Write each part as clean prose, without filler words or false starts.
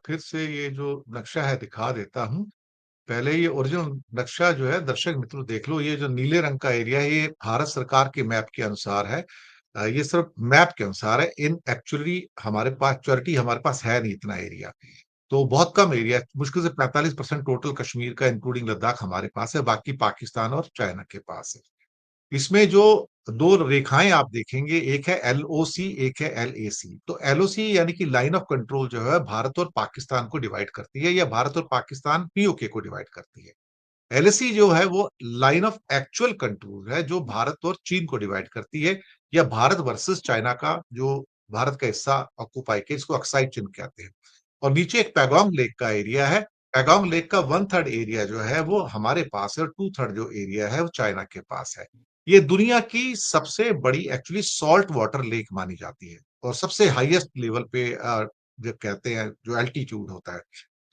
फिर से ये जो नक्शा है दिखा देता हूँ। पहले ये ओरिजिनल नक्शा जो है दर्शक मित्रों देख लो, ये जो नीले रंग का एरिया है ये भारत सरकार के मैप के अनुसार है। ये सिर्फ मैप के अनुसार है। इन एक्चुअली हमारे पास है नहीं इतना एरिया। तो बहुत कम एरिया है, मुश्किल से 45% टोटल कश्मीर का इंक्लूडिंग लद्दाख हमारे पास है, बाकी पाकिस्तान और चाइना के पास है। इसमें जो 2 रेखाएँ आप देखेंगे, एक है एलओसी, एक है एलएसी। तो एलओसी यानी कि लाइन ऑफ कंट्रोल जो है भारत और पाकिस्तान को डिवाइड करती है, या भारत और पाकिस्तान पीओके को डिवाइड करती है। एलएसी जो है वो लाइन ऑफ एक्चुअल कंट्रोल है, जो भारत और चीन को डिवाइड करती है, या भारत वर्सेस चाइना का जो भारत का हिस्सा ऑक्युपाई किया, इसको अक्साई चिन्ह कहते हैं। और नीचे एक पैगोंग लेक का एरिया है। पैगोंग लेक का 1/3 एरिया जो है वो हमारे पास है, और 2/3 जो एरिया है वो चाइना के पास है। ये दुनिया की सबसे बड़ी एक्चुअली सॉल्ट वाटर लेक मानी जाती है, और सबसे हाईएस्ट लेवल पे जो कहते हैं जो एल्टीट्यूड होता है,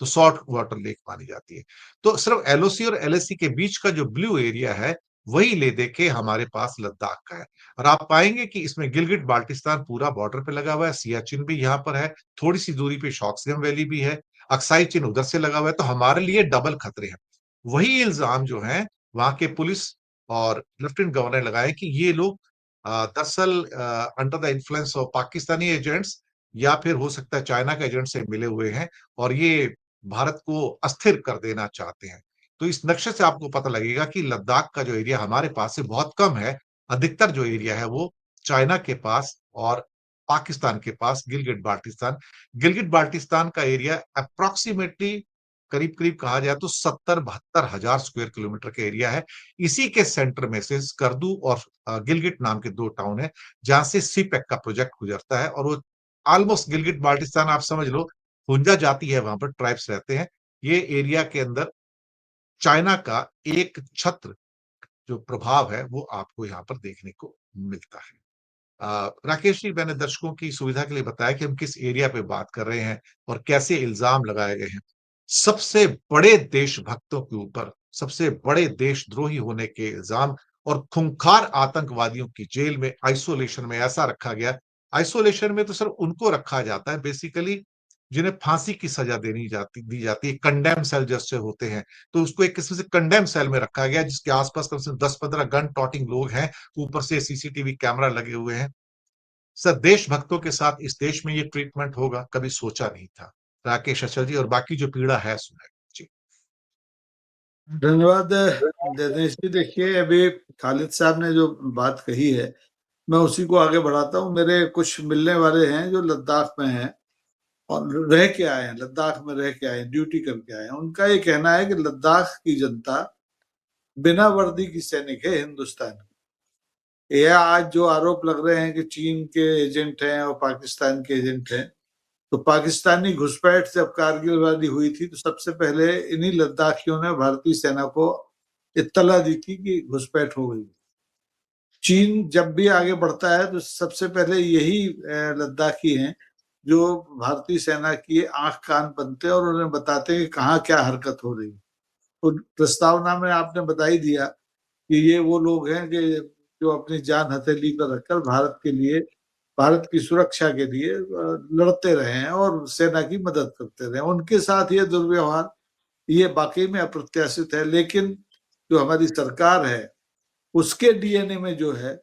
तो सॉल्ट वाटर लेक मानी जाती है। तो सिर्फ एलओसी और एलएसी के बीच का जो ब्लू एरिया है, वही ले देके हमारे पास लद्दाख का है। और आप पाएंगे कि इसमें गिलगिट बाल्टिस्तान पूरा बॉर्डर पे लगा हुआ है, सियाचिन भी यहाँ पर है, थोड़ी सी दूरी पे शॉक्सगम वैली भी है, अक्साई चिन उधर से लगा हुआ है, तो हमारे लिए डबल खतरे हैं। वही इल्जाम जो है वहां के पुलिस और लेफ्टिनेंट गवर्नर लगाए कि ये लोग दरअसल under the influence of Pakistani agents, या फिर हो सकता है चाइना के एजेंट से मिले हुए हैं, और ये भारत को अस्थिर कर देना चाहते हैं। तो इस नक्शे से आपको पता लगेगा कि लद्दाख का जो एरिया हमारे पास से बहुत कम है। अधिकतर जो एरिया है वो चाइना के पास और पाकिस्तान के पास गिलगिट बाल्टिस्तान का एरिया अप्रोक्सीमेटली करीब-करीब कहा जाए तो 70-72 हजार स्क्वायर किलोमीटर का एरिया है। इसी के सेंटर में से स्कर्दू और गिलगिट नाम के 2 टाउन हैं, जहाँ से सीपेक का प्रोजेक्ट गुजरता है, और वो ऑलमोस्ट गिलगिट बाल्टिस्तान आप समझ लो, हुंजा जाति है वहां पर, ट्राइब्स रहते हैं। ये एरिया के अंदर चाइना का एक छत्र जो प्रभाव है वो आपको यहाँ पर देखने को मिलता है। राकेश जी, मैंने दर्शकों की सुविधा के लिए बताया कि हम किस एरिया पे बात कर रहे हैं और कैसे इल्जाम लगाए गए हैं। सबसे बड़े देशभक्तों के ऊपर सबसे बड़े देशद्रोही होने के इल्जाम और खूंखार आतंकवादियों की जेल में आइसोलेशन में ऐसा रखा गया। आइसोलेशन में तो सिर्फ उनको रखा जाता है बेसिकली जिन्हें फांसी की सजा दी जाती है, कंडेम सेल जैसे होते हैं। तो उसको एक किस्म से कंडेम सेल में रखा गया, जिसके आसपास कम से कम 10-15 गन टॉटिंग लोग हैं, ऊपर से सीसीटीवी कैमरा लगे हुए हैं। सर, देशभक्तों के साथ इस देश में ये ट्रीटमेंट होगा, कभी सोचा नहीं था। राकेश अचल जी, और बाकी जो पीड़ा है सुनाए। जी। धन्यवाद दिनेश जी। देखिए, अभी खालिद साहब ने जो बात कही है, मैं उसी को आगे बढ़ाता हूँ। मेरे कुछ मिलने वाले हैं जो लद्दाख में हैं और रह के आए हैं, लद्दाख में रह के आए हैं, ड्यूटी करके आए हैं। उनका ये कहना है कि लद्दाख की जनता बिना वर्दी की सैनिक है हिंदुस्तान की। यह आज जो आरोप लग रहे हैं कि चीन के एजेंट हैं और पाकिस्तान के एजेंट हैं, तो पाकिस्तानी घुसपैठ जब कारगिल वाली हुई थी तो सबसे पहले इन्हीं लद्दाखियों ने भारतीय सेना को इत्तला दी थी कि घुसपैठ हो गई। चीन जब भी आगे बढ़ता है तो सबसे पहले यही लद्दाखी हैं जो भारतीय सेना की आंख कान बनते हैं और उन्हें बताते हैं कि कहाँ क्या हरकत हो रही है। तो प्रस्तावना में आपने बता ही दिया कि ये वो लोग हैं कि जो अपनी जान हथेली पर रखकर भारत के लिए, भारत की सुरक्षा के लिए लड़ते रहे हैं और सेना की मदद करते रहे। उनके साथ ये दुर्व्यवहार, ये वाकई में अप्रत्याशित है। लेकिन जो हमारी सरकार है उसके डीएनए में जो है,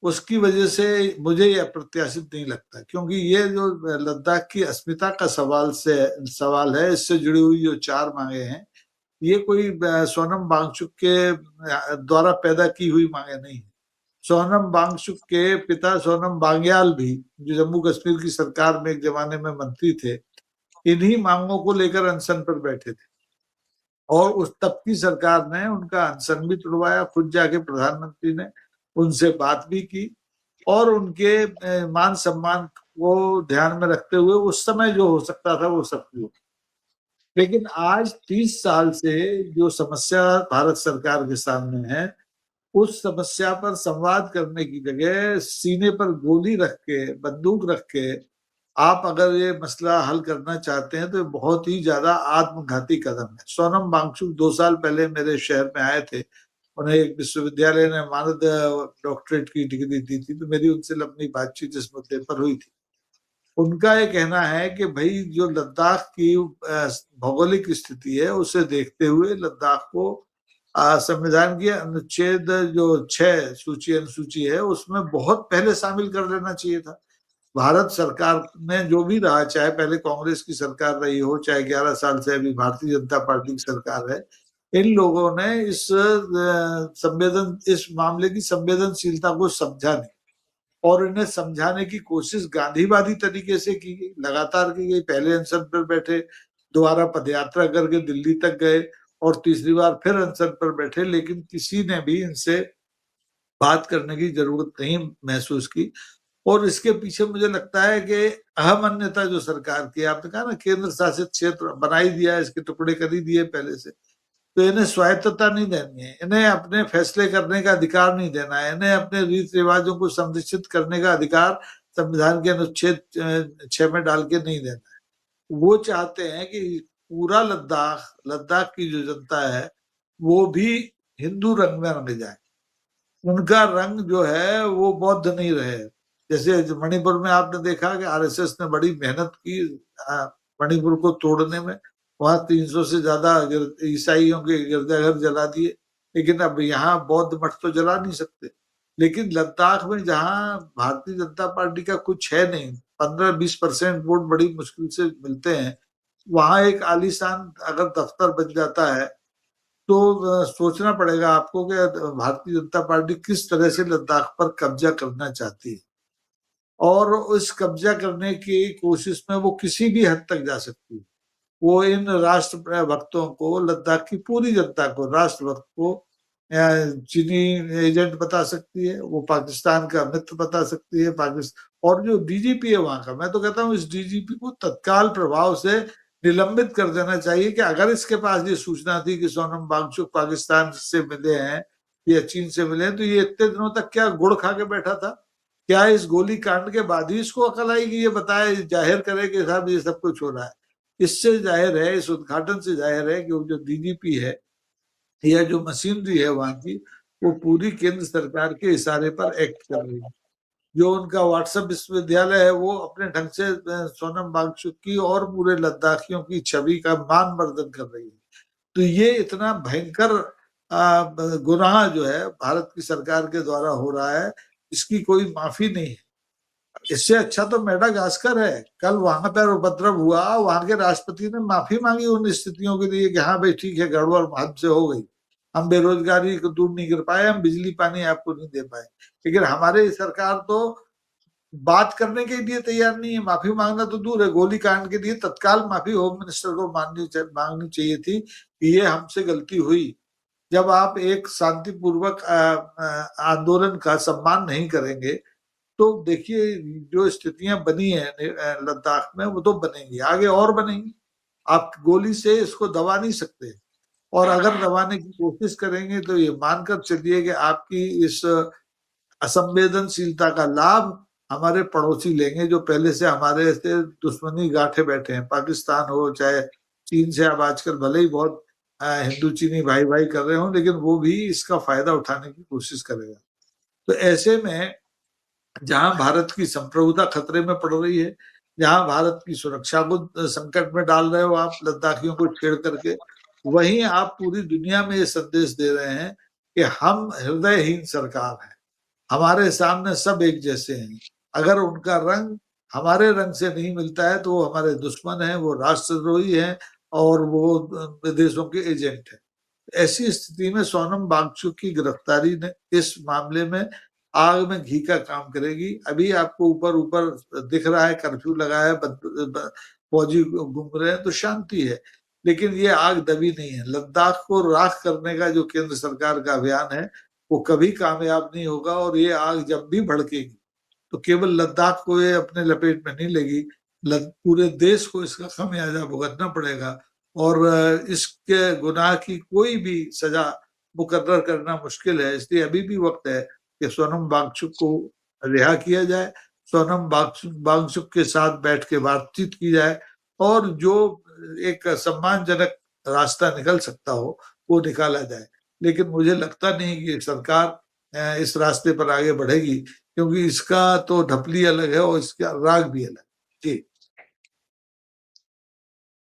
उसकी वजह से मुझे ये अप्रत्याशित नहीं लगता, क्योंकि ये जो लद्दाख की अस्मिता का सवाल है, इससे जुड़ी हुई जो 4 मांगे हैं, ये कोई सोनम वांगचुक के द्वारा पैदा की हुई मांगे नहीं है। सोनम वांगचुक के पिता सोनम बांग्याल भी, जो जम्मू कश्मीर की सरकार में एक जमाने में मंत्री थे, इन्हीं मांगों को लेकर अनशन पर बैठे थे और उस तब की सरकार ने उनका अनशन भी तुड़वाया। खुद जाके प्रधानमंत्री ने उनसे बात भी की और उनके मान सम्मान को ध्यान में रखते हुए उस समय जो हो सकता था वो सब किया। लेकिन आज 30 साल से जो समस्या भारत सरकार के सामने है, उस समस्या पर संवाद करने की जगह सीने पर गोली रख के, बंदूक रख के आप अगर ये मसला हल करना चाहते हैं तो बहुत ही ज्यादा आत्मघाती कदम है। सोनम वांगचुक 2 साल पहले मेरे शहर में आए थे। उन्हें एक विश्वविद्यालय ने मानद डॉक्टरेट की डिग्री दी थी, तो मेरी उनसे लंबी बातचीत इस मुद्दे पर हुई थी। उनका ये कहना है कि भाई जो लद्दाख की भौगोलिक स्थिति है उसे देखते हुए लद्दाख को संविधान की अनुच्छेद जो 6 सूची अनुसूची है उसमें बहुत पहले शामिल कर लेना चाहिए था। भारत सरकार ने जो भी रहा, चाहे पहले कांग्रेस की सरकार रही हो, चाहे 11 साल से अभी भारतीय जनता पार्टी की सरकार है, इन लोगों ने इस मामले की संवेदनशीलता को समझा नहीं और इन्हें समझाने की कोशिश गांधीवादी तरीके से की गई, लगातार की गई। पहले अनशन पर बैठे, दोबारा पदयात्रा करके दिल्ली तक गए और तीसरी बार फिर अनशन पर बैठे, लेकिन किसी ने भी इनसे बात करने की जरूरत नहीं महसूस की। और इसके पीछे मुझे लगता है कि अहमन्यता जो सरकार की, आपने कहा ना केंद्र शासित क्षेत्र बना ही दिया, इसके टुकड़े कर ही दिए पहले से, तो इन्हें स्वायत्तता नहीं देनी है, इन्हें अपने फैसले करने का अधिकार नहीं देना है, इन्हें अपने रीत रिवाजों को संरक्षित करने का अधिकार संविधान के अनुच्छेद 6 में डाल के नहीं देना है। वो चाहते हैं कि पूरा लद्दाख, लद्दाख की जो जनता है वो भी हिंदू रंग में रंग जाए, उनका रंग जो है वो बौद्ध नहीं रहे। जैसे मणिपुर में आपने देखा कि आरएसएस ने बड़ी मेहनत की मणिपुर को तोड़ने में, वहां 300 से ज्यादा ईसाइयों के गिरजाघर जला दिए, लेकिन अब यहाँ बौद्ध मठ तो जला नहीं सकते। लेकिन लद्दाख में जहाँ भारतीय जनता पार्टी का कुछ है नहीं, 15-20% वोट बड़ी मुश्किल से मिलते हैं, वहां एक आलीशान अगर दफ्तर बन जाता है तो सोचना पड़ेगा आपको कि भारतीय जनता पार्टी किस तरह से लद्दाख पर कब्जा करना चाहती है और उस कब्जा करने की कोशिश में वो किसी भी हद तक जा सकती है। वो इन राष्ट्र भक्तों को, लद्दाख की पूरी जनता को, राष्ट्र भक्त को चीनी एजेंट बता सकती है, वो पाकिस्तान का मित्र बता सकती है। पाकिस्तान और जो डीजीपी है वहां का, मैं तो कहता हूँ इस डीजीपी को तत्काल प्रभाव से निलंबित कर देना चाहिए कि अगर इसके पास ये सूचना थी कि सोनम वांगचुक पाकिस्तान से मिले हैं या चीन से मिले हैं, तो ये इतने दिनों तक क्या गुड़ खा के बैठा था? क्या इस गोली कांड के बाद ही इसको अकल आई कि ये बताए, जाहिर करे कि साहब ये सब कुछ हो रहा है? इससे जाहिर है, इस उद्घाटन से जाहिर है कि वो जो डीजीपी है या जो मशीनरी है वहां की, वो पूरी केंद्र सरकार के इशारे पर एक्ट कर रही है। जो उनका व्हाट्सएप विश्वविद्यालय है वो अपने ढंग से सोनम वांगचुक की और पूरे लद्दाखियों की छवि का मान वर्धन कर रही है। तो ये इतना भयंकर गुनाह जो है भारत की सरकार के द्वारा हो रहा है, इसकी कोई माफी नहीं है। इससे अच्छा तो मेडागास्कर है। कल वहां पर उपद्रव हुआ, वहां के राष्ट्रपति ने माफी मांगी उन स्थितियों के लिए कि हाँ भाई ठीक है, गड़बड़ हद से हो गई, हम बेरोजगारी को दूर नहीं कर पाए, हम बिजली पानी आपको नहीं दे पाए। लेकिन हमारे सरकार तो बात करने के लिए तैयार नहीं है, माफी मांगना तो दूर है, गोली कांड के लिए तत्काल माफी होम मिनिस्टर को मांगनी चाहिए थी कि ये हमसे गलती हुई। जब आप एक शांतिपूर्वक आंदोलन का सम्मान नहीं करेंगे तो देखिए जो स्थितियां बनी है लद्दाख में, वो तो बनेंगी, आगे और बनेंगी। आप गोली से इसको दबा नहीं सकते, और अगर दबाने की कोशिश करेंगे तो ये मानकर चलिए कि आपकी इस असंवेदनशीलता का लाभ हमारे पड़ोसी लेंगे, जो पहले से हमारे से दुश्मनी गांठे बैठे हैं। पाकिस्तान हो चाहे चीन से, अब आजकल भले ही बहुत हिंदू चीनी भाई भाई कर रहे हो, लेकिन वो भी इसका फायदा उठाने की कोशिश करेगा। तो ऐसे में जहां भारत की संप्रभुता खतरे में पड़ रही है, जहां भारत की सुरक्षा को संकट में डाल रहे हो आप लद्दाखियों को छेड़ करके, वहीं आप पूरी दुनिया में ये संदेश दे रहे हैं कि हम हृदयहीन सरकार है, हमारे सामने सब एक जैसे हैं। अगर उनका रंग हमारे रंग से नहीं मिलता है तो वो हमारे दुश्मन है, वो राष्ट्रद्रोही है और वो विदेशों के एजेंट है। ऐसी स्थिति में सोनम वांगचुक की गिरफ्तारी ने इस मामले में आग में घी का काम करेगी। अभी आपको ऊपर ऊपर दिख रहा है कर्फ्यू लगा है, फौजी घूम रहे हैं तो शांति है, लेकिन ये आग दबी नहीं है। लद्दाख को राख करने का जो केंद्र सरकार का अभियान है वो कभी कामयाब नहीं होगा, और ये आग जब भी भड़केगी तो केवल लद्दाख को ये अपने लपेट में नहीं लेगी, पूरे देश को इसका खमियाजा भुगतना पड़ेगा। और इसके गुनाह की कोई भी सजा मुकर्रर करना मुश्किल है। इसलिए अभी भी वक्त है कि सोनम वांगचुक को रिहा किया जाए, सोनम वांगचुक के साथ बैठ के बातचीत की जाए, और जो एक सम्मानजनक रास्ता निकल सकता हो वो निकाला जाए। लेकिन मुझे लगता नहीं कि सरकार इस रास्ते पर आगे बढ़ेगी, क्योंकि इसका तो ढपली अलग है और इसका राग भी अलग। जी।